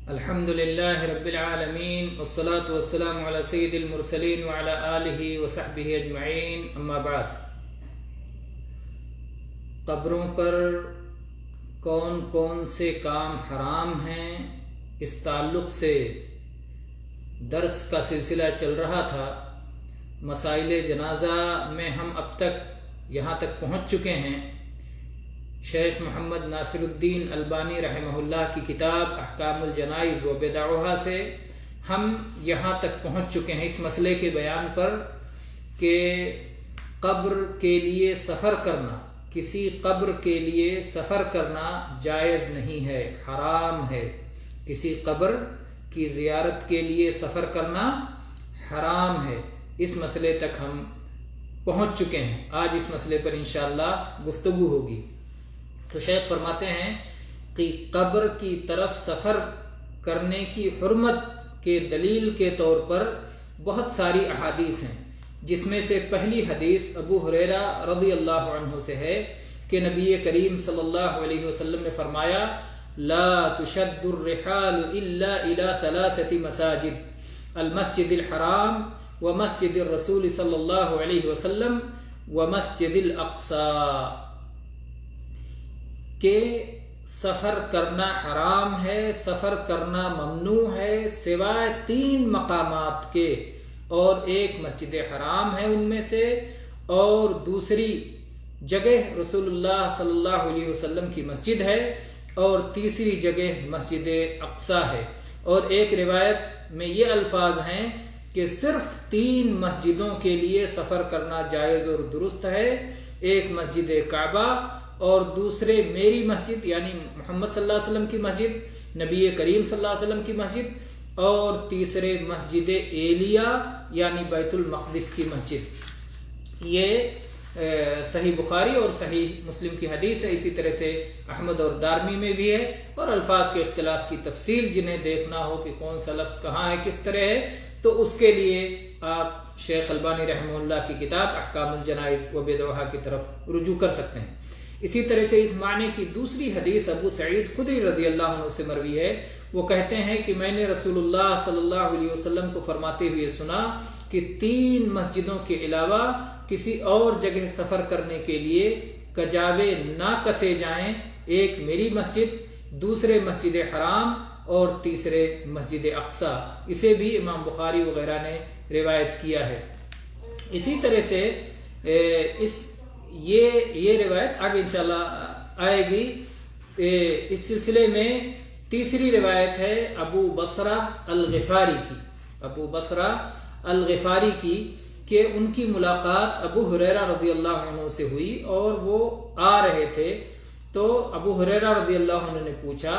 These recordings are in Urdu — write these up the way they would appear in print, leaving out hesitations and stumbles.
الحمد للہ رب العالمین والصلاة والسلام علی سید المرسلین وعلی آلہ وصحبہ اجمعین، اما بعد۔ قبروں پر کون کون سے کام حرام ہیں، اس تعلق سے درس کا سلسلہ چل رہا تھا۔ مسائل جنازہ میں ہم اب تک یہاں تک پہنچ چکے ہیں۔ شیخ محمد ناصر الدین البانی رحمہ اللہ کی کتاب احکام الجنائز و بدعها سے ہم یہاں تک پہنچ چکے ہیں اس مسئلے کے بیان پر کہ قبر کے لیے سفر کرنا، کسی قبر کے لیے سفر کرنا جائز نہیں ہے، حرام ہے۔ کسی قبر کی زیارت کے لیے سفر کرنا حرام ہے۔ اس مسئلے تک ہم پہنچ چکے ہیں۔ آج اس مسئلے پر انشاءاللہ گفتگو ہوگی۔ تو شیخ فرماتے ہیں کہ قبر کی طرف سفر کرنے کی حرمت کے دلیل کے طور پر بہت ساری احادیث ہیں، جس میں سے پہلی حدیث ابو ہریرہ رضی اللہ عنہ سے ہے کہ نبی کریم صلی اللہ علیہ وسلم نے فرمایا: لا تشد الرحال الا الى ثلاثة مساجد، المسجد الحرام ومسجد الرسول صلی اللہ علیہ وسلم ومسجد الاقصی، کہ سفر کرنا حرام ہے، سفر کرنا ممنوع ہے سوائے 3 مقامات کے، اور ایک مسجد حرام ہے ان میں سے، اور دوسری جگہ رسول اللہ صلی اللہ علیہ وسلم کی مسجد ہے، اور تیسری جگہ مسجد اقصی ہے۔ اور ایک روایت میں یہ الفاظ ہیں کہ صرف 3 مسجدوں کے لیے سفر کرنا جائز اور درست ہے، ایک مسجد کعبہ، اور دوسرے میری مسجد یعنی محمد صلی اللہ علیہ وسلم کی مسجد، نبی کریم صلی اللہ علیہ وسلم کی مسجد، اور تیسرے مسجد ایلیہ یعنی بیت المقدس کی مسجد۔ یہ صحیح بخاری اور صحیح مسلم کی حدیث ہے۔ اسی طرح سے احمد اور دارمی میں بھی ہے، اور الفاظ کے اختلاف کی تفصیل جنہیں دیکھنا ہو کہ کون سا لفظ کہاں ہے، کس طرح ہے، تو اس کے لیے آپ شیخ البانی رحمہ اللہ کی کتاب احکام الجنائز و بدعها کی طرف رجوع کر سکتے ہیں۔ اسی طرح سے اس معنی کی دوسری حدیث ابو سعید خدری رضی اللہ عنہ سے مروی ہے۔ وہ کہتے ہیں کہ میں نے رسول اللہ صلی اللہ علیہ وسلم کو فرماتے ہوئے سنا کہ 3 مسجدوں کے علاوہ کسی اور جگہ سفر کرنے کے لیے کجاوے نہ کسے جائیں، ایک میری مسجد، دوسرے مسجد حرام، اور تیسرے مسجد اقصی۔ اسے بھی امام بخاری وغیرہ نے روایت کیا ہے۔ اسی طرح سے یہ روایت آگے انشاءاللہ آئے گی۔ اس سلسلے میں تیسری روایت ہے ابو بصرہ الغفاری کی کہ ان کی ملاقات ابو ہریرہ رضی اللہ عنہ سے ہوئی، اور وہ آ رہے تھے، تو ابو ہریرہ رضی اللہ عنہ نے پوچھا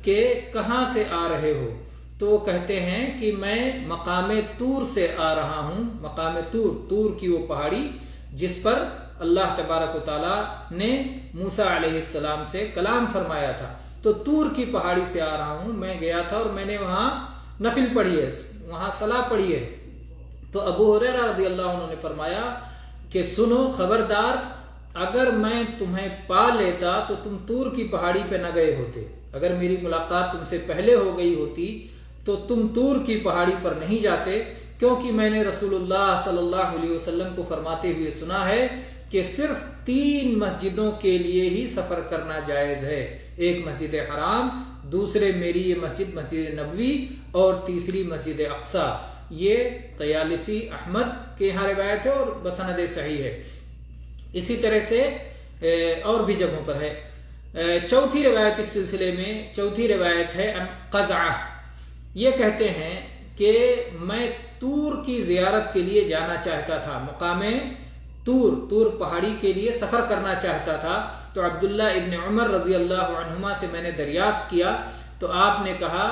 کہ کہاں سے آ رہے ہو؟ تو کہتے ہیں کہ میں مقام طور سے آ رہا ہوں۔ مقام طور کی وہ پہاڑی جس پر اللہ تبارک و تعالیٰ نے موسیٰ علیہ السلام سے کلام فرمایا تھا، تو طور کی پہاڑی سے آ رہا ہوں۔ میں گیا تھا اور میں نے وہاں نفل پڑھی ہے، وہاں صلاح پڑھی ہے۔ تو ابو ہریرہ رضی اللہ عنہ نے فرمایا کہ سنو، خبردار، اگر میں تمہیں پا لیتا تو تم طور کی پہاڑی پہ نہ گئے ہوتے۔ اگر میری ملاقات تم سے پہلے ہو گئی ہوتی تو تم طور کی پہاڑی پر نہیں جاتے، کیونکہ میں نے رسول اللہ صلی اللہ علیہ وسلم کو فرماتے ہوئے سنا ہے کہ صرف 3 مسجدوں کے لیے ہی سفر کرنا جائز ہے، ایک مسجد حرام، دوسرے میری یہ مسجد مسجد نبوی، اور تیسری مسجد اقصی۔ یہ طیالسی احمد کے یہاں روایت ہے اور بسند صحیح ہے۔ اسی طرح سے اور بھی جگہوں پر ہے۔ چوتھی روایت اس سلسلے میں، چوتھی روایت ہے قزعہ۔ یہ کہتے ہیں کہ میں طور کی زیارت کے لیے جانا چاہتا تھا، مقام طور پہاڑی کے لیے سفر کرنا چاہتا تھا، تو عبداللہ ابن عمر رضی اللہ عنہما سے میں نے دریافت کیا، تو آپ نے کہا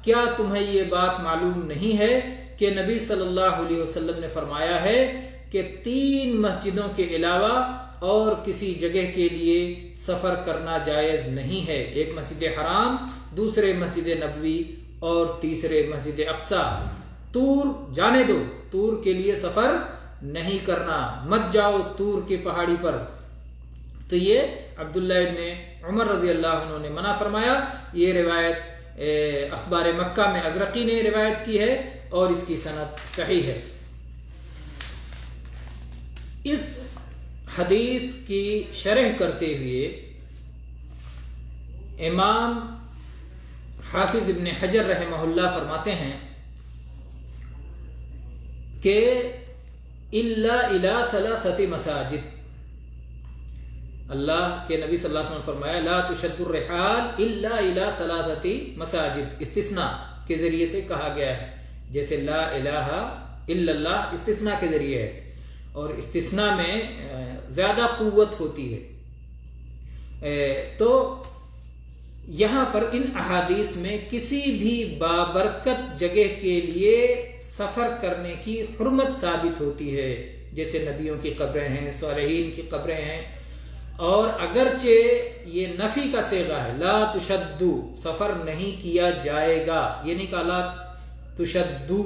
کیا تمہیں یہ بات معلوم نہیں ہے کہ نبی صلی اللہ علیہ وسلم نے فرمایا ہے کہ 3 مسجدوں کے علاوہ اور کسی جگہ کے لیے سفر کرنا جائز نہیں ہے، ایک مسجد حرام، دوسرے مسجد نبوی، اور تیسرے مسجد اقصی۔ طور جانے دو، طور کے لیے سفر نہیں کرنا، مت جاؤ طور کی پہاڑی پر۔ تو یہ عبداللہ ابن عمر رضی اللہ عنہ نے منع فرمایا۔ یہ روایت اخبار مکہ میں ازرقی نے روایت کی ہے اور اس کی سند صحیح ہے۔ اس حدیث کی شرح کرتے ہوئے امام حافظ ابن حجر رحمہ اللہ فرماتے ہیں کہ الا الی ثلاثۃ مساجد، اللہ کے نبی صلی اللہ علیہ وسلم نے فرمایا لا تشد الرحال الا الی ثلاثۃ مساجد، استثناء کے ذریعے سے کہا گیا ہے، جیسے لا الہ الا اللہ استثناء کے ذریعے ہے، اور استثناء میں زیادہ قوت ہوتی ہے۔ تو یہاں پر ان احادیث میں کسی بھی بابرکت جگہ کے لیے سفر کرنے کی حرمت ثابت ہوتی ہے، جیسے نبیوں کی قبریں ہیں، صالحین کی قبریں ہیں، اور اگرچہ یہ نفی کا صیغہ ہے، لا تشدو، سفر نہیں کیا جائے گا، یہ نہیں کہا لا تشدو،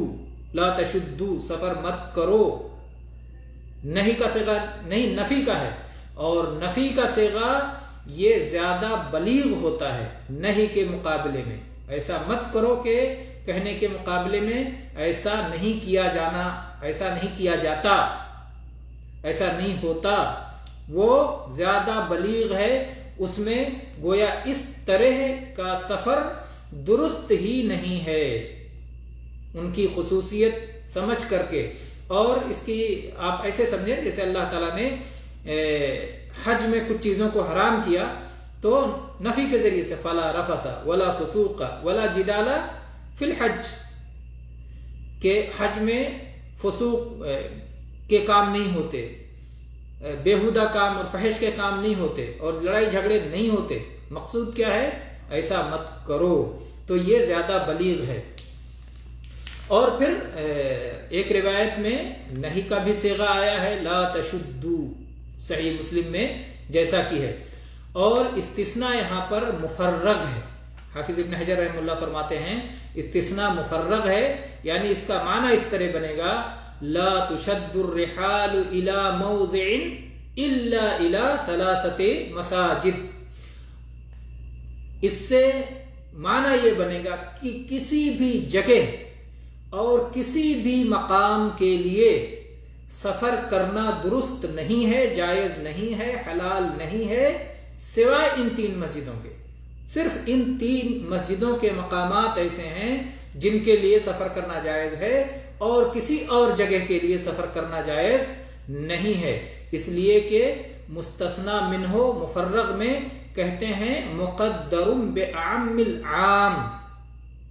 لا تشدو، سفر مت کرو، نہیں کا صیغہ نہیں، نفی کا ہے، اور نفی کا صیغہ یہ زیادہ بلیغ ہوتا ہے نہیں کے مقابلے میں، ایسا مت کرو کہ کہنے کے مقابلے میں ایسا نہیں کیا جانا، ایسا نہیں کیا جاتا، ایسا نہیں ہوتا، وہ زیادہ بلیغ ہے، اس میں گویا اس طرح کا سفر درست ہی نہیں ہے، ان کی خصوصیت سمجھ کر کے۔ اور اس کی آپ ایسے سمجھیں جیسے اللہ تعالیٰ نے حج میں کچھ چیزوں کو حرام کیا تو نفی کے ذریعے سے فلا رفث ولا فسوق ولا جدال فی الحج، کہ حج میں فسوق کے کام نہیں ہوتے، بیہودہ کام اور فحش کے کام نہیں ہوتے، اور لڑائی جھگڑے نہیں ہوتے، مقصود کیا ہے؟ ایسا مت کرو، تو یہ زیادہ بلیغ ہے۔ اور پھر ایک روایت میں نہیں کا بھی صیغہ آیا ہے، لا تشدو، صحیح مسلم میں جیسا کی ہے، اور استثناء یہاں پر مفرغ ہے۔ حافظ ابن حجر رحمہ اللہ فرماتے ہیں استثناء مفرغ ہے، یعنی اس کا معنی اس طرح بنے گا لا تشد الرحال الى موضع الا الى ثلاثۃ مساجد، اس سے معنی یہ بنے گا کہ کسی بھی جگہ اور کسی بھی مقام کے لیے سفر کرنا درست نہیں ہے، جائز نہیں ہے، حلال نہیں ہے، سوائے ان 3 مسجدوں کے۔ صرف ان 3 مسجدوں کے مقامات ایسے ہیں جن کے لیے سفر کرنا جائز ہے، اور کسی اور جگہ کے لیے سفر کرنا جائز نہیں ہے، اس لیے کہ مستثنی منہ مفرغ میں کہتے ہیں مقدر بعام العام،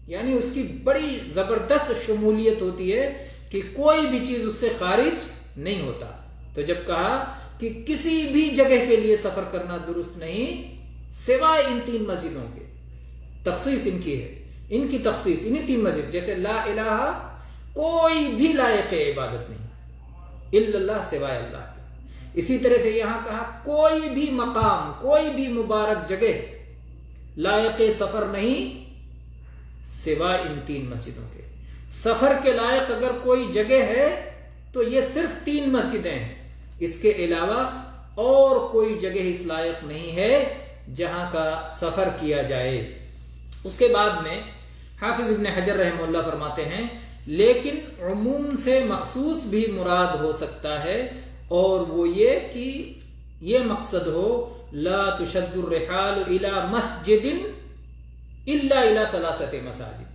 یعنی اس کی بڑی زبردست شمولیت ہوتی ہے کہ کوئی بھی چیز اس سے خارج نہیں ہوتا۔ تو جب کہا کہ کسی بھی جگہ کے لیے سفر کرنا درست نہیں سوائے ان 3 مسجدوں کے، تخصیص ان کی ہے، ان کی تخصیص انہی 3 مسجد، جیسے لا الہ، کوئی بھی لائق عبادت نہیں الا اللہ، سوائے اللہ کے۔ اسی طرح سے یہاں کہا کوئی بھی مقام، کوئی بھی مبارک جگہ لائق سفر نہیں سوائے ان 3 مسجدوں کے۔ سفر کے لائق اگر کوئی جگہ ہے تو یہ صرف 3 مسجدیں ہیں، اس کے علاوہ اور کوئی جگہ اس لائق نہیں ہے جہاں کا سفر کیا جائے۔ اس کے بعد میں حافظ ابن حجر رحمہ اللہ فرماتے ہیں لیکن عموم سے مخصوص بھی مراد ہو سکتا ہے، اور وہ یہ کہ یہ مقصد ہو لا تشد الرحال الى مسجد الا الى ثلاثۃ مساجد،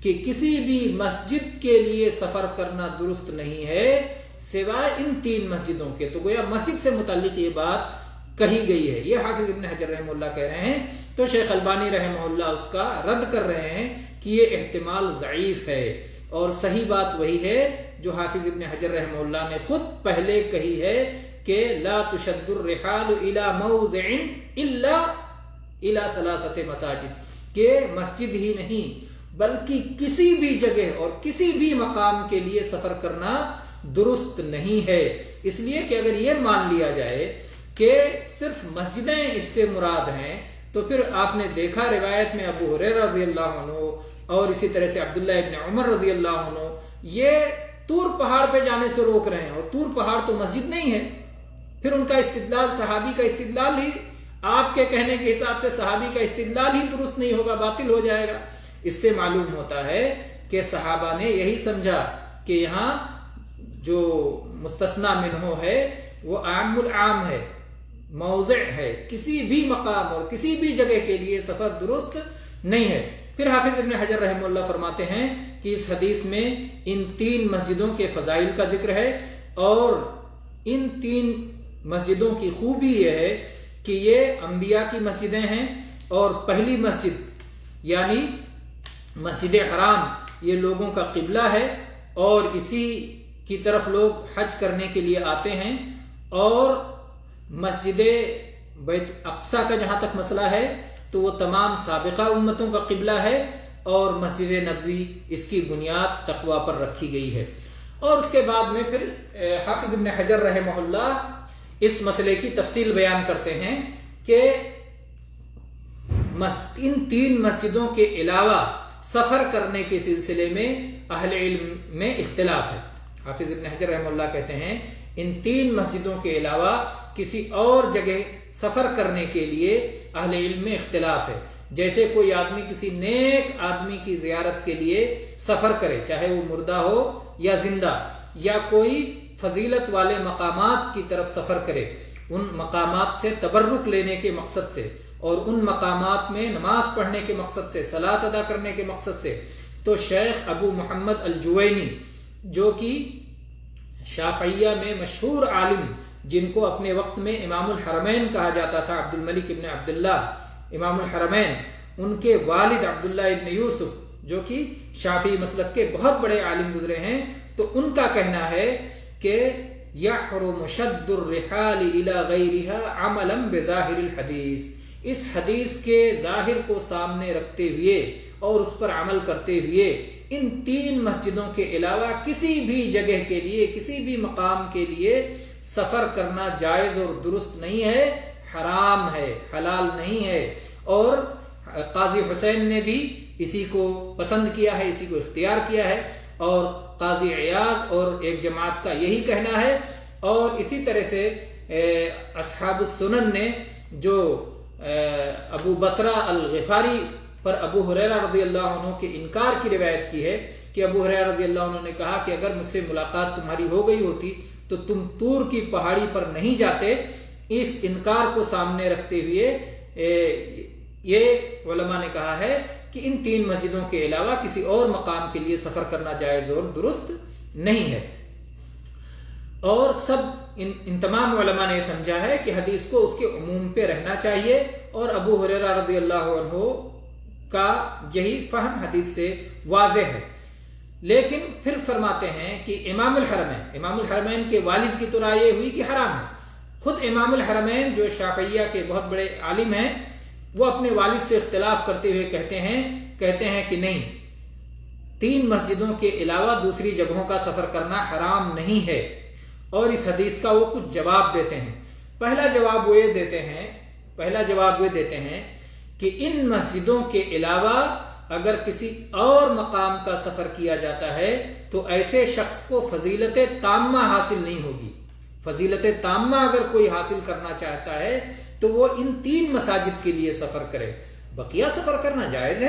کہ کسی بھی مسجد کے لیے سفر کرنا درست نہیں ہے سوائے ان 3 مسجدوں کے۔ تو گویا مسجد سے متعلق یہ بات کہی گئی ہے، یہ حافظ ابن حجر رحمہ اللہ کہہ رہے ہیں، تو شیخ البانی رحمہ اللہ اس کا رد کر رہے ہیں کہ یہ احتمال ضعیف ہے، اور صحیح بات وہی ہے جو حافظ ابن حجر رحمہ اللہ نے خود پہلے کہی ہے کہ لا تشد الرحال الى موضع الا الى ثلاثۃ مساجد، کہ مسجد ہی نہیں بلکہ کسی بھی جگہ اور کسی بھی مقام کے لیے سفر کرنا درست نہیں ہے۔ اس لیے کہ اگر یہ مان لیا جائے کہ صرف مسجدیں اس سے مراد ہیں، تو پھر آپ نے دیکھا روایت میں ابو ہریرہ رضی اللہ عنہ اور اسی طرح سے عبداللہ ابن عمر رضی اللہ عنہ یہ طور پہاڑ پہ جانے سے روک رہے ہیں، اور طور پہاڑ تو مسجد نہیں ہے۔ پھر ان کا استدلال صحابی کا استدلال ہی آپ کے کہنے کے حساب سے صحابی کا استدلال ہی درست نہیں ہوگا، باطل ہو جائے گا۔ اس سے معلوم ہوتا ہے کہ صحابہ نے یہی سمجھا کہ یہاں جو مستثنی منہ ہے وہ عام العام ہے، موضع ہے، کسی بھی مقام اور کسی بھی جگہ کے لیے سفر درست نہیں ہے۔ پھر حافظ ابن حجر رحمہ اللہ فرماتے ہیں کہ اس حدیث میں ان 3 مسجدوں کے فضائل کا ذکر ہے، اور ان 3 مسجدوں کی خوبی یہ ہے کہ یہ انبیاء کی مسجدیں ہیں، اور پہلی مسجد یعنی مسجد حرام یہ لوگوں کا قبلہ ہے، اور اسی کی طرف لوگ حج کرنے کے لیے آتے ہیں، اور مسجد بیت اقصی کا جہاں تک مسئلہ ہے تو وہ تمام سابقہ امتوں کا قبلہ ہے، اور مسجد نبوی اس کی بنیاد تقوی پر رکھی گئی ہے۔ اور اس کے بعد میں پھر حافظ ابن حجر رحمہ اللہ اس مسئلے کی تفصیل بیان کرتے ہیں کہ ان 3 مسجدوں کے علاوہ سفر کرنے کے سلسلے میں اہل علم میں اختلاف ہے۔ حافظ ابن حجر رحمہ اللہ کہتے ہیں ان 3 مسجدوں کے علاوہ کسی اور جگہ سفر کرنے کے لیے اہل علم میں اختلاف ہے۔ جیسے کوئی آدمی کسی نیک آدمی کی زیارت کے لیے سفر کرے، چاہے وہ مردہ ہو یا زندہ، یا کوئی فضیلت والے مقامات کی طرف سفر کرے ان مقامات سے تبرک لینے کے مقصد سے، اور ان مقامات میں نماز پڑھنے کے مقصد سے، صلاۃ ادا کرنے کے مقصد سے، تو شیخ ابو محمد الجوینی جو کہ شافعیہ میں مشہور عالم، جن کو اپنے وقت میں امام الحرمین کہا جاتا تھا، عبد الملک ابن عبداللہ امام الحرمین، ان کے والد عبداللہ ابن یوسف جو کہ شافعی مسلک کے بہت بڑے عالم گزرے ہیں، تو ان کا کہنا ہے کہ یحرم شد الرحال الی غیرها عملا بظاہر الحدیث، اس حدیث کے ظاہر کو سامنے رکھتے ہوئے اور اس پر عمل کرتے ہوئے ان 3 مسجدوں کے علاوہ کسی بھی جگہ کے لیے، کسی بھی مقام کے لیے سفر کرنا جائز اور درست نہیں ہے، حرام ہے، حلال نہیں ہے۔ اور قاضی حسین نے بھی اسی کو پسند کیا ہے، اسی کو اختیار کیا ہے، اور قاضی عیاض اور ایک جماعت کا یہی کہنا ہے۔ اور اسی طرح سے اصحاب السنن نے جو ابو بصرہ الغفاری پر ابو ہریرہ رضی اللہ عنہ کے انکار کی روایت کی ہے کہ ابو ہریرہ رضی اللہ عنہ نے کہا کہ اگر مجھ سے ملاقات تمہاری ہو گئی ہوتی تو تم طور کی پہاڑی پر نہیں جاتے۔ اس انکار کو سامنے رکھتے ہوئے یہ علماء نے کہا ہے کہ ان 3 مسجدوں کے علاوہ کسی اور مقام کے لیے سفر کرنا جائز اور درست نہیں ہے۔ اور ان تمام علماء نے یہ سمجھا ہے کہ حدیث کو اس کے عموم پہ رہنا چاہیے، اور ابو ہریرہ رضی اللہ عنہ کا یہی فہم حدیث سے واضح ہے۔ لیکن پھر فرماتے ہیں کہ امام الحرمین کے والد کی تو رائے یہ ہوئی کہ حرام ہے۔ خود امام الحرمین جو شافعیہ کے بہت بڑے عالم ہیں، وہ اپنے والد سے اختلاف کرتے ہوئے کہتے ہیں کہ نہیں، 3 مسجدوں کے علاوہ دوسری جگہوں کا سفر کرنا حرام نہیں ہے۔ اور اس حدیث کا وہ کچھ جواب دیتے ہیں۔ پہلا جواب وہ یہ دیتے ہیں کہ ان مسجدوں کے علاوہ اگر کسی اور مقام کا سفر کیا جاتا ہے تو ایسے شخص کو فضیلت تامہ حاصل نہیں ہوگی۔ فضیلت تامہ اگر کوئی حاصل کرنا چاہتا ہے تو وہ ان 3 مساجد کے لیے سفر کرے، بقیہ سفر کرنا جائز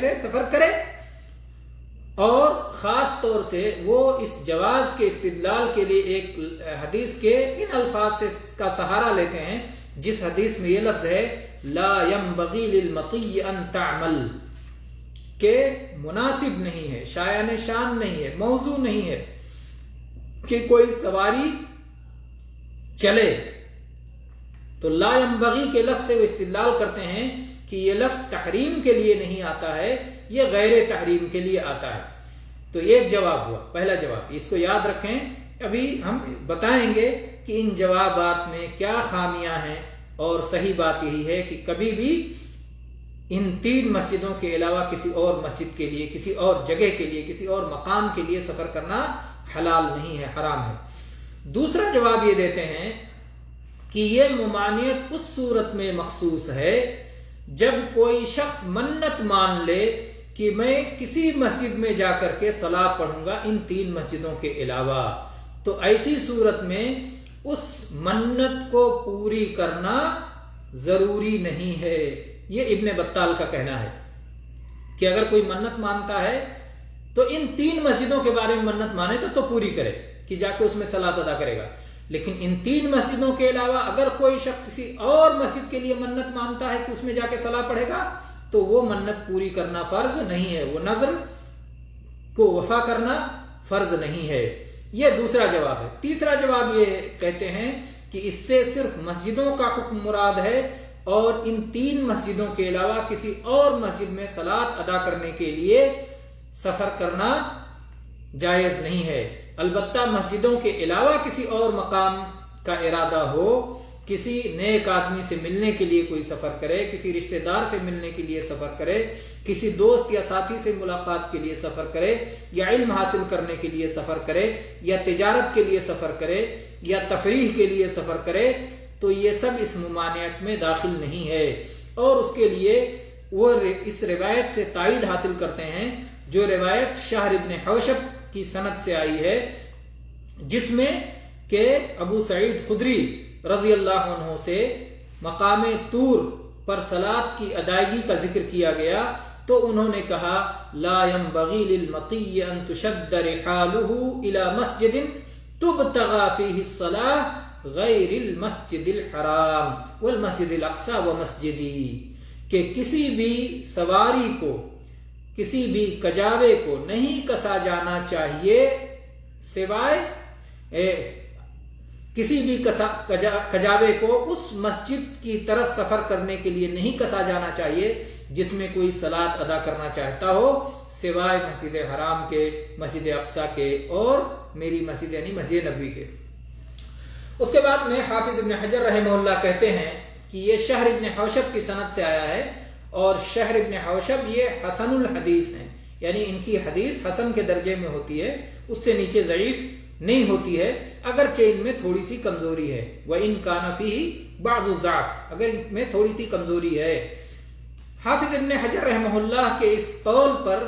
ہے، سفر کرے۔ اور خاص طور سے وہ اس جواز کے استدلال کے لیے ایک حدیث کے ان الفاظ سے کا سہارا لیتے ہیں جس حدیث میں یہ لفظ ہے لا ينبغي للمطی ان تعمل، کہ مناسب نہیں ہے، شایان شان نہیں ہے، موضوع نہیں ہے کہ کوئی سواری چلے۔ تو لا ينبغي کے لفظ سے وہ استدلال کرتے ہیں کہ یہ لفظ تحریم کے لیے نہیں آتا ہے، یہ غیر تحریم کے لیے آتا ہے۔ تو ایک جواب ہوا، پہلا جواب، اس کو یاد رکھیں۔ ابھی ہم بتائیں گے کہ ان جوابات میں کیا خامیاں ہیں، اور صحیح بات یہی ہے کہ کبھی بھی ان 3 مسجدوں کے علاوہ کسی اور مسجد کے لیے، کسی اور جگہ کے لیے، کسی اور مقام کے لیے سفر کرنا حلال نہیں ہے، حرام ہے۔ دوسرا جواب یہ دیتے ہیں کہ یہ ممانعت اس صورت میں مخصوص ہے جب کوئی شخص منت مان لے کہ میں کسی مسجد میں جا کر کے صلاۃ پڑھوں گا ان 3 مسجدوں کے علاوہ، تو ایسی صورت میں اس منت کو پوری کرنا ضروری نہیں ہے۔ یہ ابن بطال کا کہنا ہے کہ اگر کوئی منت مانتا ہے تو ان 3 مسجدوں کے بارے میں منت مانے تو پوری کرے کہ جا کے اس میں صلاۃ ادا کرے گا، لیکن ان 3 مسجدوں کے علاوہ اگر کوئی شخص کسی اور مسجد کے لیے منت مانتا ہے کہ اس میں جا کے صلاۃ پڑھے گا تو وہ منت پوری کرنا فرض نہیں ہے، وہ نذر کو وفا کرنا فرض نہیں ہے۔ یہ دوسرا جواب ہے۔ تیسرا جواب یہ کہتے ہیں کہ اس سے صرف مسجدوں کا حکم مراد ہے اور ان 3 مسجدوں کے علاوہ کسی اور مسجد میں صلاۃ ادا کرنے کے لیے سفر کرنا جائز نہیں ہے۔ البتہ مسجدوں کے علاوہ کسی اور مقام کا ارادہ ہو، کسی نیک آدمی سے ملنے کے لیے کوئی سفر کرے، کسی رشتہ دار سے ملنے کے لیے سفر کرے، کسی دوست یا ساتھی سے ملاقات کے لیے سفر کرے، یا علم حاصل کرنے کے لیے سفر کرے، یا تجارت کے لیے سفر کرے، یا تفریح کے لیے سفر کرے، تو یہ سب اس ممانعت میں داخل نہیں ہے۔ اور اس کے لیے وہ اس روایت سے تائید حاصل کرتے ہیں جو روایت شہر ابن حوشب کی سند سے آئی ہے، جس میں کہ ابو سعید خدری رضی اللہ عنہ سے مقام طور پر صلاۃ کی ادائیگی کا ذکر کیا گیا تو انہوں نے کہا لا ينبغي للمقی ان تشد رحاله الى مسجد تبتغى فيه الصلاة غیر المسجد الحرام والمسجد الاقصى ومسجدی، کہ کسی بھی سواری کو، کسی بھی کجاوے کو نہیں کسا جانا چاہیے سوائے کسی بھی کجاوے کو اس مسجد کی طرف سفر کرنے کے لیے نہیں کسا جانا چاہیے جس میں کوئی صلاۃ ادا کرنا چاہتا ہو سوائے مسجد حرام کے، مسجد اقصی کے اور میری مسجد یعنی مسجد نبوی کے۔ اس کے بعد میں حافظ ابن حجر رحمہ اللہ کہتے ہیں کہ یہ شہر ابن حوشب کی سند سے آیا ہے، اور شہر ابن حوشب یہ حسن الحدیث ہیں، یعنی ان کی حدیث حسن کے درجے میں ہوتی ہے، اس سے نیچے ضعیف نہیں ہوتی ہے، اگرچہ ان میں تھوڑی سی کمزوری ہے، وَإِن كَانَ فِيهِ بَعْضُ الضَّعْفِ، اگر ان میں تھوڑی سی کمزوری ہے۔ حافظ ابن حجر رحمہ اللہ کے اس قول پر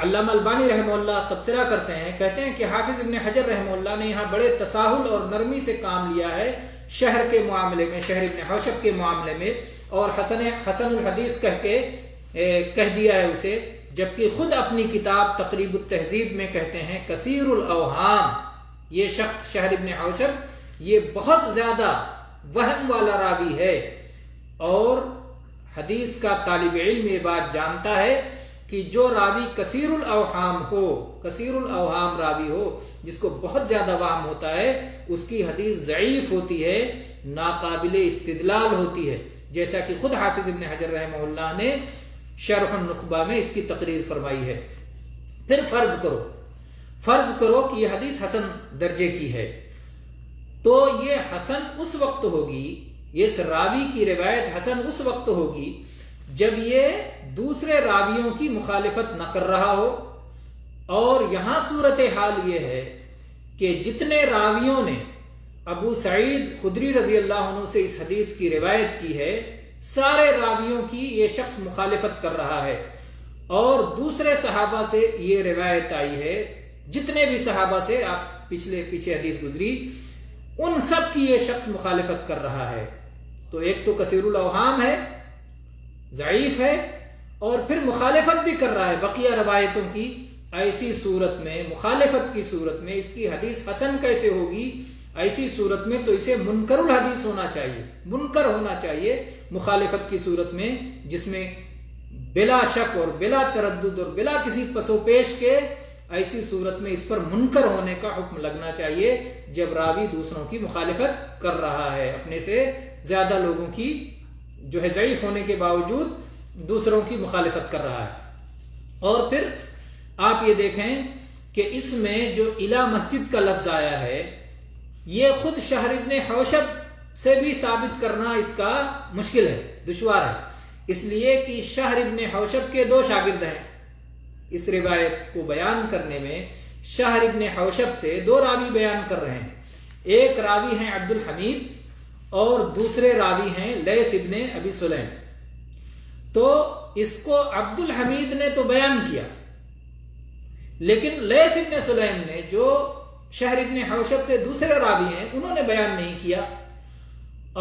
علامہ البانی رحمہ اللہ تبصرہ کرتے ہیں، کہتے ہیں کہ حافظ ابن حجر رحمہ اللہ نے یہاں بڑے تساہل اور نرمی سے کام لیا ہے شہر کے معاملے میں، شہر ابن حوشب کے معاملے میں، اور حسن الحدیث کہہ دیا ہے اسے، جبکہ خود اپنی کتاب تقریب التہذیب میں کہتے ہیں کثیر الاوہام، یہ شخص شہر ابن حوشب یہ بہت زیادہ وہم والا راوی ہے، اور حدیث کا طالب علم یہ بات جانتا ہے کہ جو راوی کثیر الاوہام ہو، کثیر الاوہام راوی ہو جس کو بہت زیادہ وہم ہوتا ہے، اس کی حدیث ضعیف ہوتی ہے، ناقابل استدلال ہوتی ہے، جیسا کہ خود حافظ ابن حجر رحمہ اللہ نے شرح النخبہ میں اس کی تقریر فرمائی ہے۔ پھر فرض کرو کہ یہ حدیث حسن درجے کی ہے، تو یہ حسن اس وقت ہوگی، یہ راوی کی روایت حسن اس وقت ہوگی جب یہ دوسرے راویوں کی مخالفت نہ کر رہا ہو، اور یہاں صورتحال یہ ہے کہ جتنے راویوں نے ابو سعید خدری رضی اللہ عنہ سے اس حدیث کی روایت کی ہے، سارے راویوں کی یہ شخص مخالفت کر رہا ہے، اور دوسرے صحابہ سے یہ روایت آئی ہے، جتنے بھی صحابہ سے آپ پیچھے حدیث گزری، ان سب کی یہ شخص مخالفت کر رہا ہے، تو ایک تو کثیر الاوہام ہے، ضعیف ہے، اور پھر مخالفت بھی کر رہا ہے بقیہ روایتوں کی۔ ایسی صورت میں، مخالفت کی صورت میں اس کی حدیث حسن کیسے ہوگی؟ ایسی صورت میں تو اسے منکر الحدیث ہونا چاہیے، منکر ہونا چاہیے مخالفت کی صورت میں، جس میں بلا شک اور بلا تردد اور بلا کسی پس و پیش کے ایسی صورت میں اس پر منکر ہونے کا حکم لگنا چاہیے جب راوی دوسروں کی مخالفت کر رہا ہے، اپنے سے زیادہ لوگوں کی جو ہے ضعیف ہونے کے باوجود دوسروں کی مخالفت کر رہا ہے۔ اور پھر آپ یہ دیکھیں کہ اس میں جو الی مسجد کا لفظ آیا ہے، یہ خود شہر ابن حوشب سے بھی ثابت کرنا اس کا مشکل ہے، دشوار ہے، اس لیے کہ شہر ابن حوشب کے 2 شاگرد ہیں۔ اس روایت کو بیان کرنے میں شہر ابن حوشب سے 2 راوی بیان کر رہے ہیں، ایک راوی ہیں عبد الحمید اور دوسرے راوی ہیں لیث ابن ابی سلیم۔ تو اس کو عبد الحمید نے تو بیان کیا، لیکن لیث ابن سلیم نے جو شہر ابن حوشب سے دوسرے راوی ہیں انہوں نے بیان نہیں کیا،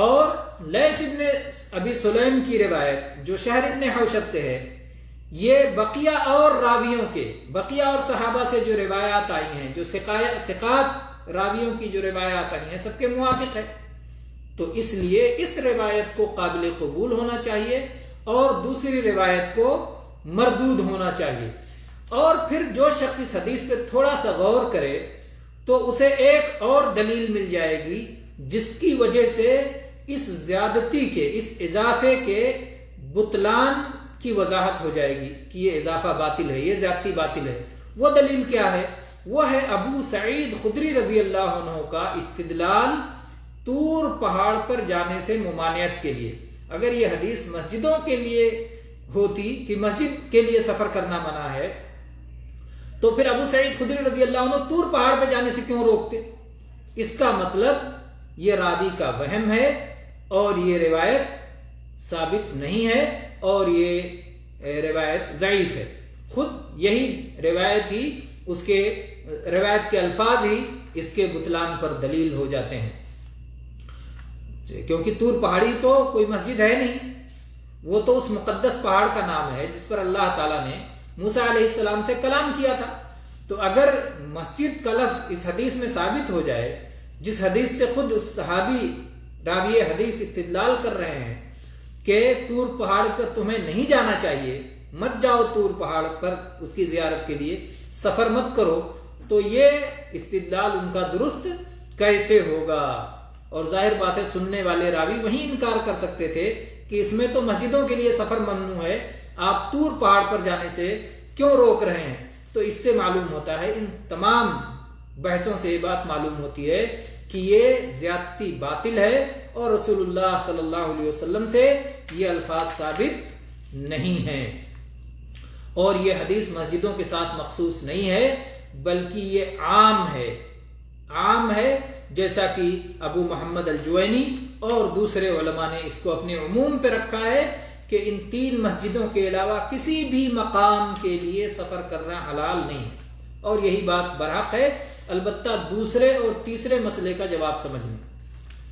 اور لیث ابن ابی سلیم کی روایت جو شہر ابن حوشب سے ہے، یہ بقیہ اور راویوں کے، بقیہ اور صحابہ سے جو روایات آئی ہیں، جو ثقات راویوں کی جو روایات آئی ہیں، سب کے موافق ہے، تو اس لیے اس روایت کو قابل قبول ہونا چاہیے اور دوسری روایت کو مردود ہونا چاہیے۔ اور پھر جو شخص اس حدیث پہ تھوڑا سا غور کرے تو اسے ایک اور دلیل مل جائے گی جس کی وجہ سے اس زیادتی کے، اس اضافے کے بطلان کی وضاحت ہو جائے گی کہ یہ اضافہ باطل ہے، یہ زیادتی باطل ہے۔ وہ دلیل کیا ہے؟ وہ ہے ابو سعید خدری رضی اللہ عنہ کا استدلال طور پہاڑ پر جانے سے ممانعت کے لیے۔ اگر یہ حدیث مسجدوں کے لیے ہوتی کہ مسجد کے لیے سفر کرنا منع ہے، تو پھر ابو سعید خدری رضی اللہ عنہ طور پہاڑ پہ جانے سے کیوں روکتے؟ اس کا مطلب یہ راوی کا وہم ہے اور یہ روایت ثابت نہیں ہے اور یہ روایت ضعیف ہے۔ خود یہی روایت ہی، اس کے روایت کے الفاظ ہی اس کے بطلان پر دلیل ہو جاتے ہیں، کیونکہ طور پہاڑی تو کوئی مسجد ہے نہیں، وہ تو اس مقدس پہاڑ کا نام ہے جس پر اللہ تعالیٰ نے موسیٰ علیہ السلام سے کلام کیا تھا۔ تو اگر مسجد کا لفظ اس حدیث میں ثابت ہو جائے، جس حدیث سے خود اس صحابی راوی حدیث استدلال کر رہے ہیں کہ طور پہاڑ پر تمہیں نہیں جانا چاہیے، مت جاؤ طور پہاڑ پر اس کی زیارت کے لیے، سفر مت کرو، تو یہ استدلال ان کا درست کیسے ہوگا؟ اور ظاہر بات ہے سننے والے راوی وہی انکار کر سکتے تھے کہ اس میں تو مسجدوں کے لیے سفر ممنوع ہے، آپ طور پہاڑ پر جانے سے کیوں روک رہے ہیں؟ تو اس سے معلوم ہوتا ہے، ان تمام بحثوں سے یہ بات معلوم ہوتی ہے کہ یہ زیادتی باطل ہے اور رسول اللہ صلی اللہ علیہ وسلم سے یہ الفاظ ثابت نہیں ہیں، اور یہ حدیث مسجدوں کے ساتھ مخصوص نہیں ہے بلکہ یہ عام ہے، جیسا کہ ابو محمد الجوینی اور دوسرے علماء نے اس کو اپنے عموم پہ رکھا ہے کہ ان 3 مسجدوں کے علاوہ کسی بھی مقام کے لیے سفر کرنا حلال نہیں ہے، اور یہی بات برحق ہے۔ البتہ دوسرے اور تیسرے مسئلے کا جواب سمجھنا،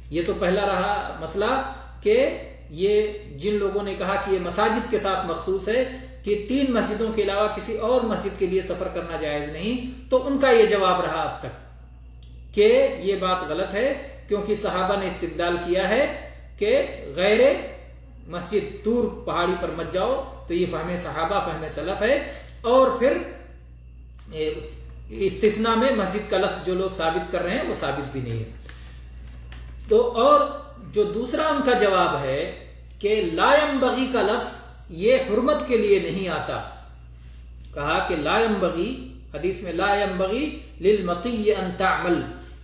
یہ تو پہلا رہا مسئلہ کہ یہ جن لوگوں نے کہا کہ یہ مساجد کے ساتھ مخصوص ہے کہ 3 مسجدوں کے علاوہ کسی اور مسجد کے لیے سفر کرنا جائز نہیں، تو ان کا یہ جواب رہا اب تک کہ یہ بات غلط ہے، کیونکہ صحابہ نے استدلال کیا ہے کہ غیر مسجد طور پہاڑی پر مت جاؤ، تو یہ فہم صحابہ، فہم سلف ہے، اور پھر استثناء میں مسجد کا لفظ جو لوگ ثابت کر رہے ہیں وہ ثابت بھی نہیں ہے۔ تو اور جو دوسرا ان کا جواب ہے کہ لا ينبغی کا لفظ یہ حرمت کے لیے نہیں آتا، کہا کہ لا ينبغی، حدیث میں لا ينبغی للمطی ان تعمل،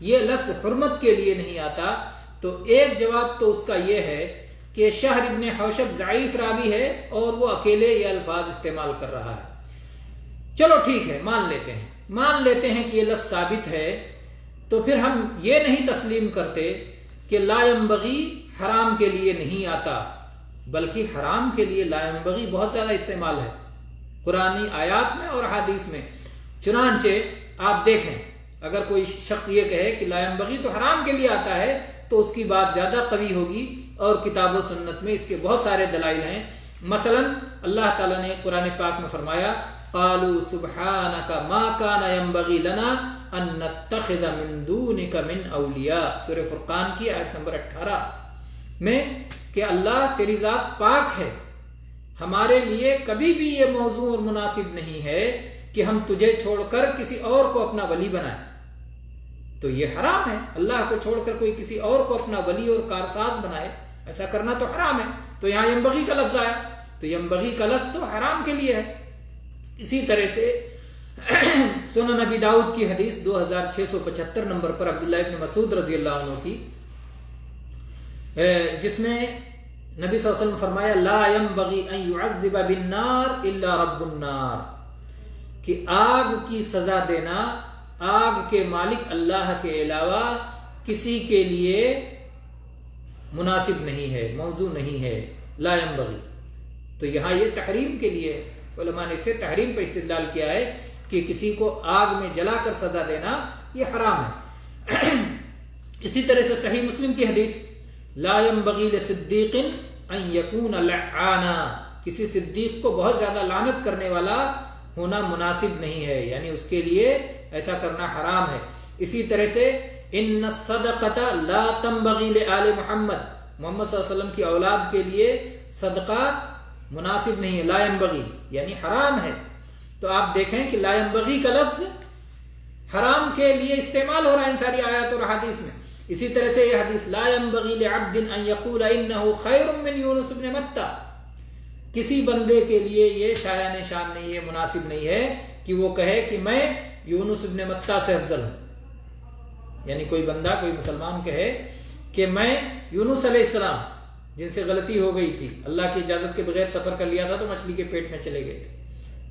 یہ لفظ حرمت کے لیے نہیں آتا۔ تو ایک جواب تو اس کا یہ ہے کہ شہر ابن حوشب ضعیف راوی ہے اور وہ اکیلے یہ الفاظ استعمال کر رہا ہے، چلو ٹھیک ہے، مان لیتے ہیں کہ یہ لفظ ثابت ہے، تو پھر ہم یہ نہیں تسلیم کرتے کہ لا ينبغی حرام کے لیے نہیں آتا، بلکہ حرام کے لیے لا ينبغی بہت زیادہ استعمال ہے قرآنی آیات میں اور حدیث میں۔ چنانچہ آپ دیکھیں، اگر کوئی شخص یہ کہے کہ لا ينبغی تو حرام کے لیے آتا ہے تو اس کی بات زیادہ قوی ہوگی، اور کتاب و سنت میں اس کے بہت سارے دلائل ہیں۔ مثلا اللہ تعالیٰ نے قرآن پاک میں فرمایا قالوا سبحانك ما كان ينبغي لنا ان نتخذ من دونك من اولیاء، سورہ فرقان کی آیت نمبر 18 میں کہ اللہ تیری ذات پاک ہے، ہمارے لیے کبھی بھی یہ موضوع اور مناسب نہیں ہے کہ ہم تجھے چھوڑ کر کسی اور کو اپنا ولی بنائیں۔ تو یہ حرام ہے، اللہ کو چھوڑ کر کوئی کسی اور کو اپنا ولی اور کارساز بنائے، ایسا کرنا تو حرام ہے۔ تو یہاں ینبغی کا لفظ آیا، تو ینبغی کا لفظ تو حرام کے لیے ہے۔ اسی طرح سے سنن نبی داؤد کی حدیث 2675 نمبر پر عبداللہ ابن مسعود رضی اللہ عنہ کی، جس میں نبی صلی اللہ علیہ وسلم فرمایا لا ينبغي ان يعذب بالنار الا رب النار، کہ آگ کی سزا دینا آگ کے مالک اللہ کے علاوہ کسی کے لیے مناسب نہیں ہے، موضوع نہیں ہے، لا ينبغي۔ تو یہاں یہ تحریم کے لیے، علماء نے اسے تحریم پہ استدلال کیا ہے کہ کسی کو آگ میں جلا کر سزا دینا یہ حرام ہے۔ اسی طرح سے صحیح مسلم کی حدیث لا ينبغي لصدیق ان يكون لعانا، کسی صدیق کو بہت زیادہ لعنت کرنے والا ہونا مناسب نہیں ہے، یعنی اس کے لیے ایسا کرنا حرام ہے۔ اسی طرح سے ان الصدقۃ لا تنبغی لآل محمد، محمد صلی اللہ علیہ وسلم کی اولاد کے لیے صدقہ مناسب نہیں ہے، لا ينبغی یعنی حرام ہے۔ تو آپ دیکھیں کہ لا ينبغی کا لفظ حرام کے لیے استعمال ہو رہا ہے ان ساری آیات اور حدیث میں۔ اسی طرح سے یہ حدیث لا ينبغی لعبد ان یقول انه خیر من یونس بن متى، کسی بندے کے لیے یہ شایان شان نہیں ہے، مناسب نہیں ہے کہ وہ کہے کہ میں یونس بن متى سے افضل ہوں، یعنی کوئی بندہ، کوئی مسلمان کہے کہ میں یونس علیہ السلام جن سے غلطی ہو گئی تھی، اللہ کی اجازت کے بغیر سفر کر لیا تھا تو مچھلی کے پیٹ میں چلے گئے تھے،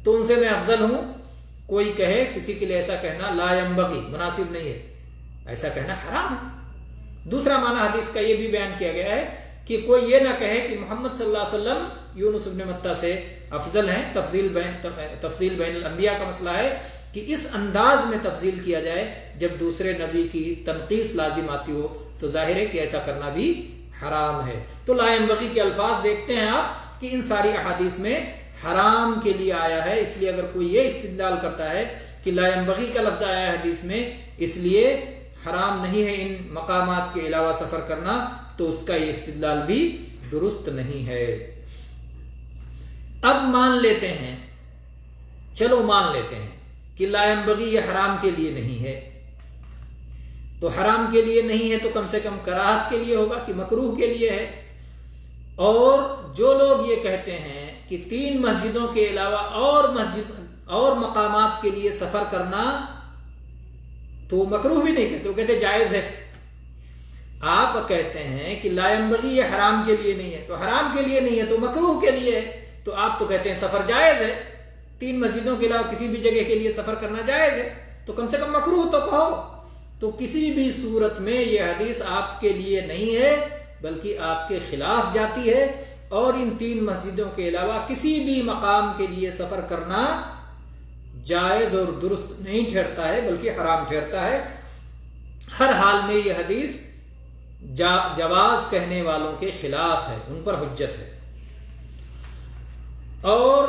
تو ان سے میں افضل ہوں، کوئی کہے کسی کے لیے ایسا کہنا لا ينبغی مناسب نہیں ہے، ایسا کہنا حرام ہے۔ دوسرا معنی حدیث کا یہ بھی بیان کیا گیا ہے کہ کوئی یہ نہ کہے کہ محمد صلی اللہ علیہ وسلم یونس بن متى سے افضل ہیں۔ تفضیل بین الانبیاء کا مسئلہ ہے کہ اس انداز میں تفضیل کیا جائے جب دوسرے نبی کی تنقیص لازم آتی ہو، تو ظاہر ہے کہ ایسا کرنا بھی حرام ہے۔ تو لا ينبغی کے الفاظ دیکھتے ہیں آپ کہ ان ساری احادیث میں حرام کے لیے آیا ہے، اس لیے اگر کوئی یہ استدلال کرتا ہے کہ لا ينبغی کا لفظ آیا ہے حدیث میں اس لیے حرام نہیں ہے ان مقامات کے علاوہ سفر کرنا، تو اس کا یہ استدلال بھی درست نہیں ہے۔ اب مان لیتے ہیں، چلو مان لیتے ہیں کہ لا ينبغی یہ حرام کے لیے نہیں ہے، تو حرام کے لیے نہیں ہے تو کم سے کم کراہت کے لیے ہوگا کہ مکروہ کے لیے ہے۔ اور جو لوگ یہ کہتے ہیں کہ 3 مسجدوں کے علاوہ اور مقامات کے لیے سفر کرنا تو مکروہ بھی نہیں کہتے، وہ کہتے جائز ہے۔ آپ کہتے ہیں کہ لا ينبغی یہ حرام کے لیے نہیں ہے، تو حرام کے لیے نہیں ہے تو مکروہ کے لیے ہے، تو آپ تو کہتے ہیں سفر جائز ہے، 3 مسجدوں کے علاوہ کسی بھی جگہ کے لیے سفر کرنا جائز ہے، تو کم سے کم مکروہ تو کہو۔ تو کسی بھی صورت میں یہ حدیث آپ کے لیے نہیں ہے بلکہ آپ کے خلاف جاتی ہے، اور ان 3 مسجدوں کے علاوہ کسی بھی مقام کے لیے سفر کرنا جائز اور درست نہیں ٹھہرتا ہے بلکہ حرام ٹھہرتا ہے۔ ہر حال میں یہ حدیث جواز کہنے والوں کے خلاف ہے، ان پر حجت ہے۔ اور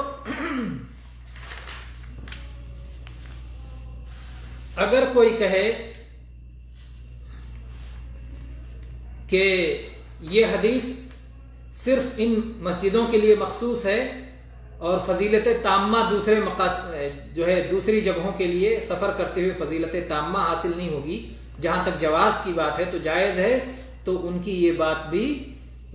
اگر کوئی کہے کہ یہ حدیث صرف ان مسجدوں کے لیے مخصوص ہے اور فضیلت تامہ دوسری جگہوں کے لیے سفر کرتے ہوئے فضیلت تامہ حاصل نہیں ہوگی، جہاں تک جواز کی بات ہے تو جائز ہے، تو ان کی یہ بات بھی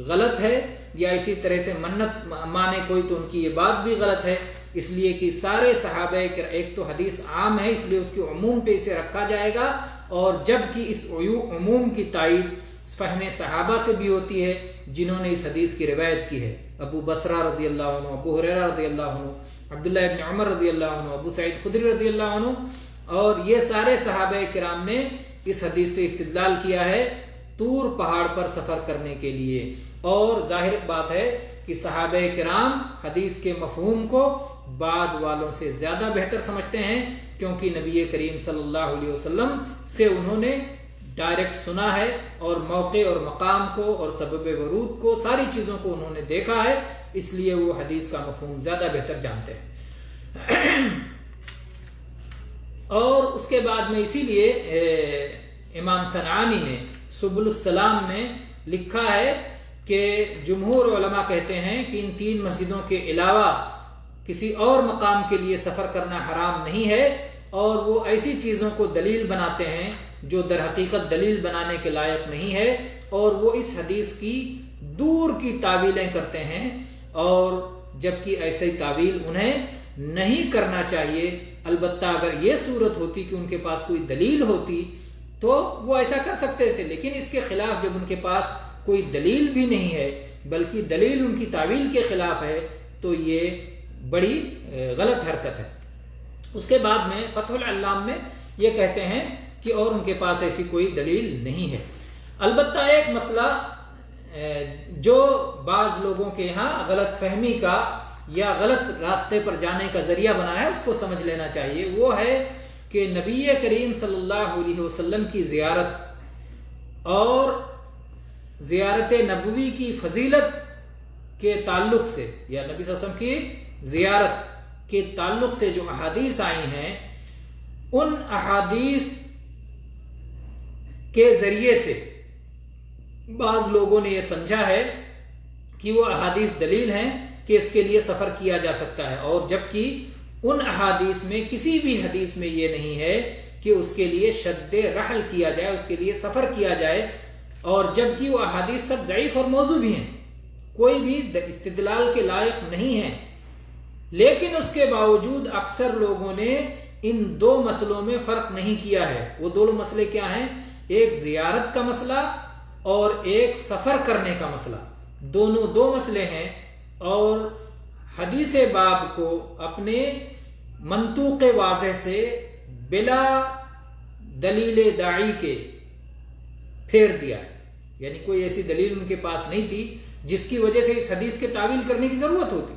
غلط ہے۔ یا اسی طرح سے منت مانے کوئی تو ان کی یہ بات بھی غلط ہے، اس لیے کہ سارے صحابہ، ایک تو حدیث عام ہے اس لیے اس کے عموم پہ اسے رکھا جائے گا، اور جبکہ اس عموم کی تائید فہم صحابہ سے بھی ہوتی ہے جنہوں نے اس حدیث کی روایت کی ہے، ابو بصرہ رضی اللہ عنہ، ابو ہریرہ رضی اللہ عنہ، عبداللہ ابن عمر رضی اللہ عنہ، ابو سعید خدری رضی اللہ عنہ، اور یہ سارے صحابہ کرام نے اس حدیث سے استدلال کیا ہے طور پہاڑ پر سفر کرنے کے لیے۔ اور ظاہر بات ہے کہ صحابہ کرام حدیث کے مفہوم کو بعد والوں سے زیادہ بہتر سمجھتے ہیں، کیونکہ نبی کریم صلی اللہ علیہ وسلم سے انہوں نے ڈائریکٹ سنا ہے، اور موقع اور مقام کو اور سبب ورود کو، ساری چیزوں کو انہوں نے دیکھا ہے، اس لیے وہ حدیث کا مفہوم زیادہ بہتر جانتے ہیں۔ اور اس کے بعد میں اسی لیے امام صنعانی نے سبل السلام میں لکھا ہے کہ جمہور علماء کہتے ہیں کہ ان 3 مسجدوں کے علاوہ کسی اور مقام کے لیے سفر کرنا حرام نہیں ہے، اور وہ ایسی چیزوں کو دلیل بناتے ہیں جو در حقیقت دلیل بنانے کے لائق نہیں ہے، اور وہ اس حدیث کی دور کی تعویلیں کرتے ہیں، اور جبکہ ایسی تعویل انہیں نہیں کرنا چاہیے۔ البتہ اگر یہ صورت ہوتی کہ ان کے پاس کوئی دلیل ہوتی تو وہ ایسا کر سکتے تھے، لیکن اس کے خلاف جب ان کے پاس کوئی دلیل بھی نہیں ہے بلکہ دلیل ان کی تعویل کے خلاف ہے، تو یہ بڑی غلط حرکت ہے۔ اس کے بعد میں فتح العلام میں یہ کہتے ہیں کہ اور ان کے پاس ایسی کوئی دلیل نہیں ہے۔ البتہ ایک مسئلہ جو بعض لوگوں کے یہاں غلط فہمی کا یا غلط راستے پر جانے کا ذریعہ بنا ہے، اس کو سمجھ لینا چاہیے۔ وہ ہے کہ نبی کریم صلی اللہ علیہ وسلم کی زیارت اور زیارت نبوی کی فضیلت کے تعلق سے یا نبی صلی اللہ علیہ وسلم کی زیارت کے تعلق سے جو احادیث آئی ہیں، ان احادیث کے ذریعے سے بعض لوگوں نے یہ سمجھا ہے کہ وہ احادیث دلیل ہیں کہ اس کے لیے سفر کیا جا سکتا ہے، اور جبکہ ان احادیث میں کسی بھی حدیث میں یہ نہیں ہے کہ اس کے لیے شد رحل کیا جائے، اس کے لیے سفر کیا جائے، اور جبکہ وہ احادیث سب ضعیف اور موضوع بھی ہیں، کوئی بھی استدلال کے لائق نہیں ہیں، لیکن اس کے باوجود اکثر لوگوں نے ان دو مسئلوں میں فرق نہیں کیا ہے۔ وہ دونوں مسئلے کیا ہیں؟ ایک زیارت کا مسئلہ اور ایک سفر کرنے کا مسئلہ، دونوں دو مسئلے ہیں، اور حدیث باب کو اپنے منطوق واضح سے بلا دلیل داعی کے پھیر دیا، یعنی کوئی ایسی دلیل ان کے پاس نہیں تھی جس کی وجہ سے اس حدیث کے تعویل کرنے کی ضرورت ہوتی،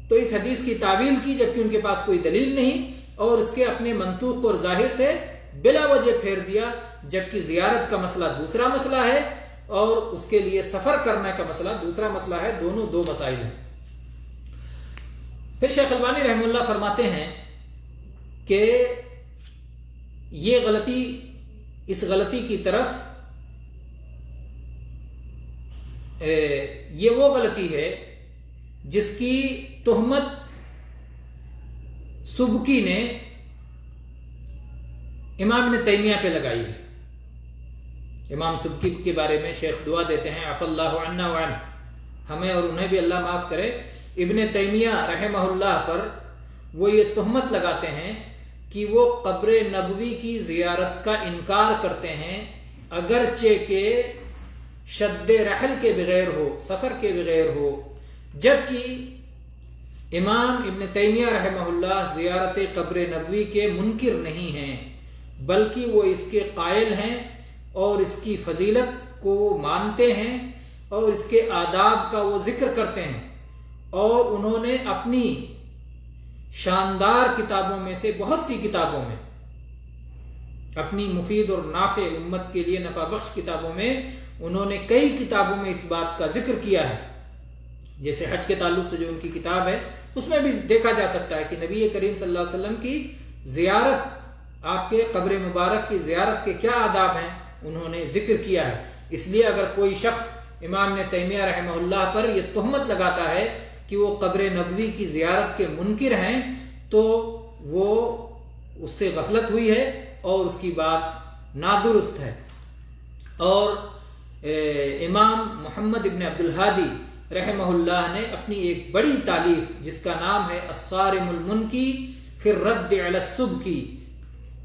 تو اس حدیث کی تعویل کی جبکہ ان کے پاس کوئی دلیل نہیں، اور اس کے اپنے منطوق اور ظاہر سے بلا وجہ پھیر دیا، جبکہ زیارت کا مسئلہ دوسرا مسئلہ ہے اور اس کے لیے سفر کرنے کا مسئلہ دوسرا مسئلہ ہے، دونوں دو مسائل ہیں۔ پھر شیخ البانی رحمہ اللہ فرماتے ہیں کہ اس غلطی کی طرف یہ وہ غلطی ہے جس کی تہمت سبکی نے امام ابن تیمیہ پہ لگائی ہے۔ امام سبکی کے بارے میں شیخ دعا دیتے ہیں عفا اللہ عنا وعن، ہمیں اور انہیں بھی اللہ معاف کرے۔ ابن تیمیہ رحمہ اللہ پر وہ یہ تہمت لگاتے ہیں کہ وہ قبر نبوی کی زیارت کا انکار کرتے ہیں، اگرچہ کہ شد رحل کے بغیر ہو، سفر کے بغیر ہو، جبکہ امام ابن تیمیہ رحمہ اللہ زیارت قبر نبوی کے منکر نہیں ہیں، بلکہ وہ اس کے قائل ہیں اور اس کی فضیلت کو وہ مانتے ہیں اور اس کے آداب کا وہ ذکر کرتے ہیں، اور انہوں نے اپنی شاندار کتابوں میں سے بہت سی کتابوں میں، اپنی مفید اور نافع امت کے لیے نفع بخش کتابوں میں انہوں نے کئی کتابوں میں اس بات کا ذکر کیا ہے، جیسے حج کے تعلق سے جو ان کی کتاب ہے اس میں بھی دیکھا جا سکتا ہے کہ نبی کریم صلی اللہ علیہ وسلم کی زیارت، آپ کے قبر مبارک کی زیارت کے کیا آداب ہیں انہوں نے ذکر کیا ہے۔ اس لیے اگر کوئی شخص امام ابن تیمیہ رحمہ اللہ پر یہ تہمت لگاتا ہے کہ وہ قبر نبوی کی زیارت کے منکر ہیں تو وہ اس سے غفلت ہوئی ہے اور اس کی بات نادرست ہے۔ اور امام محمد ابن عبد الہادی رحمہ اللہ نے اپنی ایک بڑی تالیف جس کا نام ہے الصارم المنکی فی الرد علی السبکی،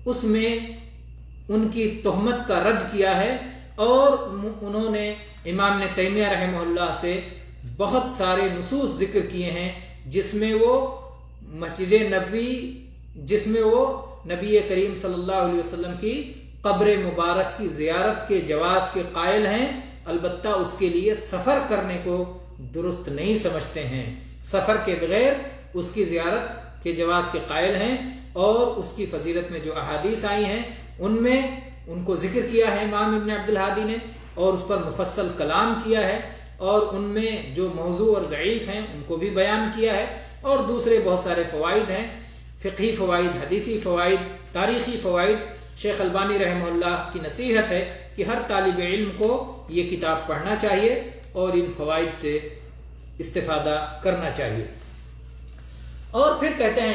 اس میں ان کی تہمت کا رد کیا ہے، اور انہوں نے امام ابن تیمیہ رحمہ اللہ سے بہت سارے نصوص ذکر کیے ہیں جس میں وہ مسجد نبوی، جس میں وہ نبی کریم صلی اللہ علیہ وسلم کی قبر مبارک کی زیارت کے جواز کے قائل ہیں، البتہ اس کے لیے سفر کرنے کو درست نہیں سمجھتے ہیں، سفر کے بغیر اس کی زیارت کے جواز کے قائل ہیں، اور اس کی فضیلت میں جو احادیث آئی ہیں ان میں ان کو ذکر کیا ہے امام ابن عبد الہادی نے، اور اس پر مفصل کلام کیا ہے، اور ان میں جو موضوع اور ضعیف ہیں ان کو بھی بیان کیا ہے، اور دوسرے بہت سارے فوائد ہیں، فقہی فوائد، حدیثی فوائد، تاریخی فوائد۔ شیخ البانی رحمہ اللہ کی نصیحت ہے کہ ہر طالب علم کو یہ کتاب پڑھنا چاہیے اور ان فوائد سے استفادہ کرنا چاہیے۔ اور پھر کہتے ہیں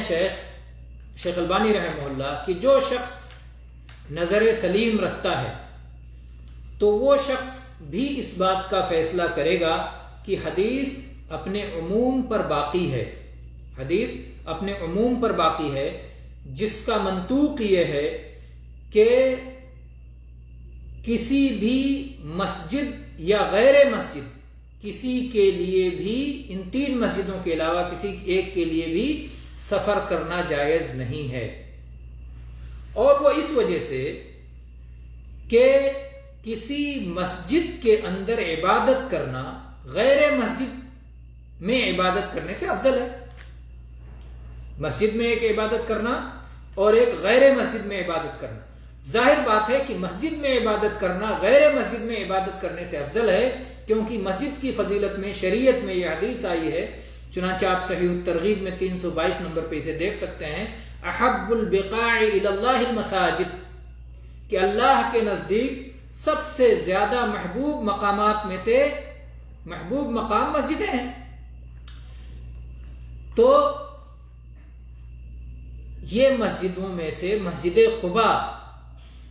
شیخ البانی رحمہ اللہ کہ جو شخص نظر سلیم رکھتا ہے تو وہ شخص بھی اس بات کا فیصلہ کرے گا کہ حدیث اپنے عموم پر باقی ہے، حدیث اپنے عموم پر باقی ہے، جس کا منطوق یہ ہے کہ کسی بھی مسجد یا غیر مسجد کسی کے لیے بھی، ان تین مسجدوں کے علاوہ کسی ایک کے لیے بھی سفر کرنا جائز نہیں ہے، اور وہ اس وجہ سے کہ کسی مسجد کے اندر عبادت کرنا غیر مسجد میں عبادت کرنے سے افضل ہے۔ مسجد میں ایک عبادت کرنا اور ایک غیر مسجد میں عبادت کرنا، ظاہر بات ہے کہ مسجد میں عبادت کرنا غیر مسجد میں عبادت کرنے سے افضل ہے، کیونکہ مسجد کی فضیلت میں شریعت میں یہ حدیث آئی ہے، چنانچہ آپ صحیح الترغیب میں 322 نمبر پہ اسے دیکھ سکتے ہیں، احب البقاع الی اللہ المساجد، کہ اللہ کے نزدیک سب سے زیادہ محبوب مقامات میں سے محبوب مقام مسجدیں ہیں۔ تو یہ مسجدوں میں سے مسجد قباء،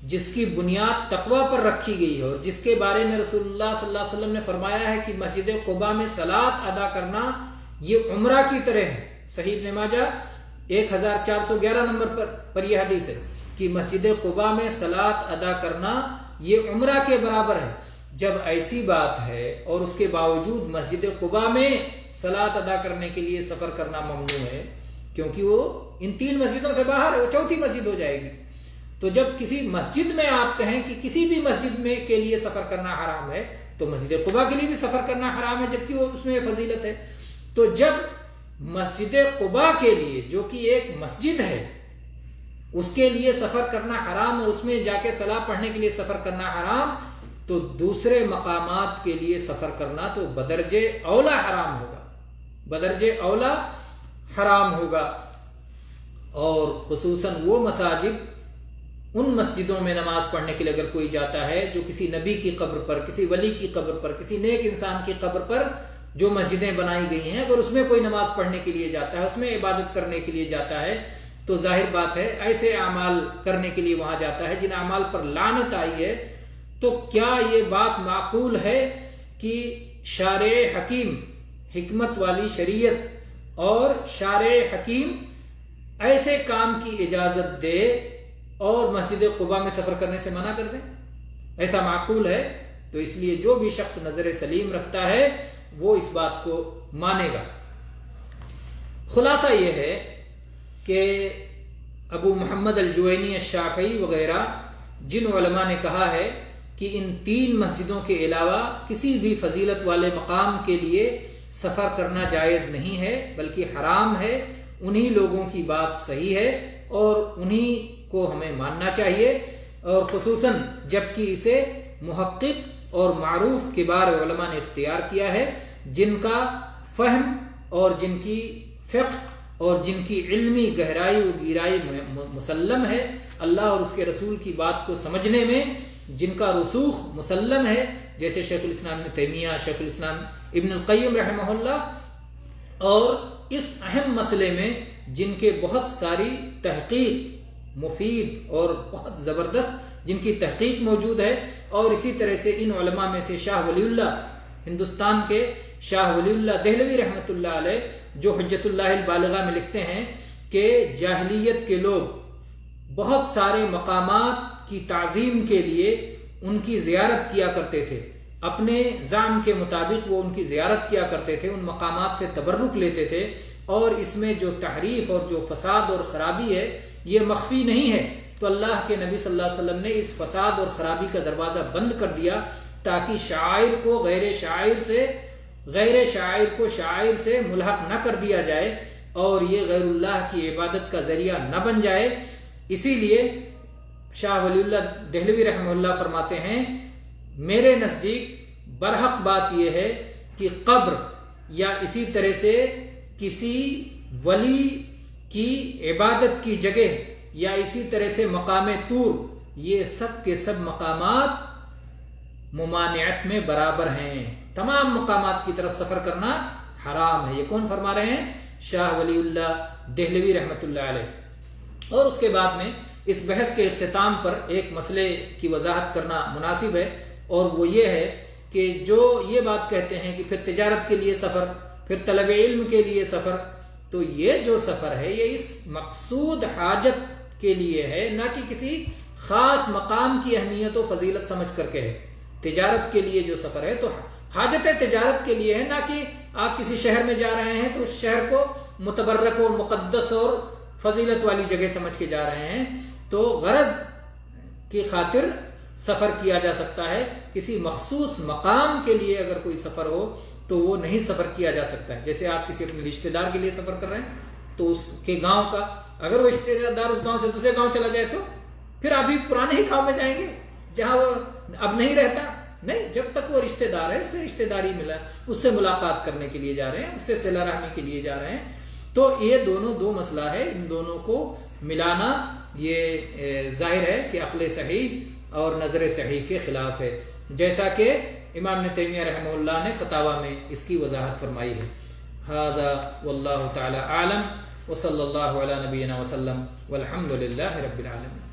جس کی بنیاد تقوی پر رکھی گئی ہے اور جس کے بارے میں رسول اللہ صلی اللہ علیہ وسلم نے فرمایا ہے کہ مسجد قباء میں صلاۃ ادا کرنا یہ عمرہ کی طرح ہے، صحیح ابن ماجہ 1411 نمبر پر یہ حدیث ہے کہ مسجد قباء میں صلاۃ ادا کرنا یہ عمرہ کے برابر ہے۔ جب ایسی بات ہے اور اس کے باوجود مسجد قباء میں صلاۃ ادا کرنے کے لیے سفر کرنا ممنوع ہے، کیونکہ وہ ان 3 مسجدوں سے باہر ہے، وہ چوتھی مسجد ہو جائے گی۔ تو جب کسی مسجد میں آپ کہیں کہ کسی بھی مسجد میں کے لیے سفر کرنا حرام ہے، تو مسجد قباء کے لیے بھی سفر کرنا حرام ہے، جبکہ وہ اس میں فضیلت ہے۔ تو جب مسجد قباء کے لیے، جو کہ ایک مسجد ہے، اس کے لیے سفر کرنا حرام اور اس میں جا کے صلاۃ پڑھنے کے لیے سفر کرنا حرام، تو دوسرے مقامات کے لیے سفر کرنا تو بدرجہ اولا حرام ہوگا، بدرجہ اولا حرام ہوگا۔ اور خصوصاً وہ مساجد، ان مسجدوں میں نماز پڑھنے کے لیے اگر کوئی جاتا ہے جو کسی نبی کی قبر پر، کسی ولی کی قبر پر، کسی نیک انسان کی قبر پر جو مسجدیں بنائی گئی ہیں، اگر اس میں کوئی نماز پڑھنے کے لیے جاتا ہے، اس میں عبادت کرنے کے لیے جاتا ہے، تو ظاہر بات ہے ایسے اعمال کرنے کے لیے وہاں جاتا ہے جن اعمال پر لعنت آئی ہے۔ تو کیا یہ بات معقول ہے کہ شارع حکیم، حکمت والی شریعت اور شارع حکیم ایسے کام کی اجازت دے اور مسجد قباء میں سفر کرنے سے منع کر دیں؟ ایسا معقول ہے؟ تو اس لیے جو بھی شخص نظر سلیم رکھتا ہے وہ اس بات کو مانے گا۔ خلاصہ یہ ہے کہ ابو محمد الجوینی الشافعی وغیرہ جن علماء نے کہا ہے کہ ان 3 مسجدوں کے علاوہ کسی بھی فضیلت والے مقام کے لیے سفر کرنا جائز نہیں ہے بلکہ حرام ہے، انہی لوگوں کی بات صحیح ہے اور انہی کو ہمیں ماننا چاہیے، اور خصوصاً جبکہ اسے محقق اور معروف کبار علماء نے اختیار کیا ہے، جن کا فہم اور جن کی فقہ اور جن کی علمی گہرائی و گہرائی مسلم ہے، اللہ اور اس کے رسول کی بات کو سمجھنے میں جن کا رسوخ مسلم ہے، جیسے شیخ الاسلام ابن تیمیہ، شیخ الاسلام ابن القیم رحمہ اللہ، اور اس اہم مسئلے میں جن کے بہت ساری تحقیق مفید اور بہت زبردست جن کی تحقیق موجود ہے، اور اسی طرح سے ان علماء میں سے شاہ ولی اللہ، ہندوستان کے شاہ ولی اللہ دہلوی رحمۃ اللہ علیہ، جو حجت اللہ البالغہ میں لکھتے ہیں کہ جاہلیت کے لوگ بہت سارے مقامات کی تعظیم کے لیے ان کی زیارت کیا کرتے تھے، اپنے زعم کے مطابق وہ ان کی زیارت کیا کرتے تھے، ان مقامات سے تبرک لیتے تھے، اور اس میں جو تحریف اور جو فساد اور خرابی ہے یہ مخفی نہیں ہے۔ تو اللہ کے نبی صلی اللہ علیہ وسلم نے اس فساد اور خرابی کا دروازہ بند کر دیا تاکہ شاعر کو غیر شاعر کو شاعر سے ملحق نہ کر دیا جائے اور یہ غیر اللہ کی عبادت کا ذریعہ نہ بن جائے۔ اسی لیے شاہ ولی اللہ دہلوی رحمہ اللہ فرماتے ہیں، میرے نزدیک برحق بات یہ ہے کہ قبر یا اسی طرح سے کسی ولی کی عبادت کی جگہ یا اسی طرح سے مقام طور، یہ سب کے سب مقامات ممانعت میں برابر ہیں، تمام مقامات کی طرف سفر کرنا حرام ہے۔ یہ کون فرما رہے ہیں؟ شاہ ولی اللہ دہلوی رحمۃ اللہ علیہ۔ اور اس کے بعد میں اس بحث کے اختتام پر ایک مسئلے کی وضاحت کرنا مناسب ہے، اور وہ یہ ہے کہ جو یہ بات کہتے ہیں کہ پھر تجارت کے لیے سفر، پھر طلب علم کے لیے سفر، تو یہ جو سفر ہے یہ اس مقصود حاجت کے لیے ہے، نہ کہ کسی خاص مقام کی اہمیت و فضیلت سمجھ کر کے ہے۔ تجارت کے لیے جو سفر ہے تو حاجت تجارت کے لیے ہے، نہ کہ آپ کسی شہر میں جا رہے ہیں تو اس شہر کو متبرک اور مقدس اور فضیلت والی جگہ سمجھ کے جا رہے ہیں۔ تو غرض کی خاطر سفر کیا جا سکتا ہے، کسی مخصوص مقام کے لیے اگر کوئی سفر ہو تو وہ نہیں سفر کیا جا سکتا ہے۔ جیسے آپ کسی اپنے رشتہ دار کے لیے سفر کر رہے ہیں تو اس کے گاؤں کا، اگر وہ رشتہ دار اس گاؤں سے دوسرے گاؤں چلا جائے تو پھر ابھی پرانے ہی کام میں جائیں گے جہاں وہ اب نہیں رہتا؟ نہیں، جب تک وہ رشتہ دار ہے، اس سے رشتہ داری ملا، اس سے ملاقات کرنے کے لیے جا رہے ہیں، اس سے صلہ رحمی کے لیے جا رہے ہیں. تو یہ دو مسئلہ ہے، ان دونوں کو ملانا یہ ظاہر ہے کہ عقل صحیح اور نظر صحیح کے خلاف ہے، جیسا کہ امام ابن تیمیہ رحمہ اللہ نے فتاوی میں اس کی وضاحت فرمائی ہے. ھذا واللہ تعالی اعلم وصلی اللہ علی نبینا وسلم والحمد للہ رب العالمین.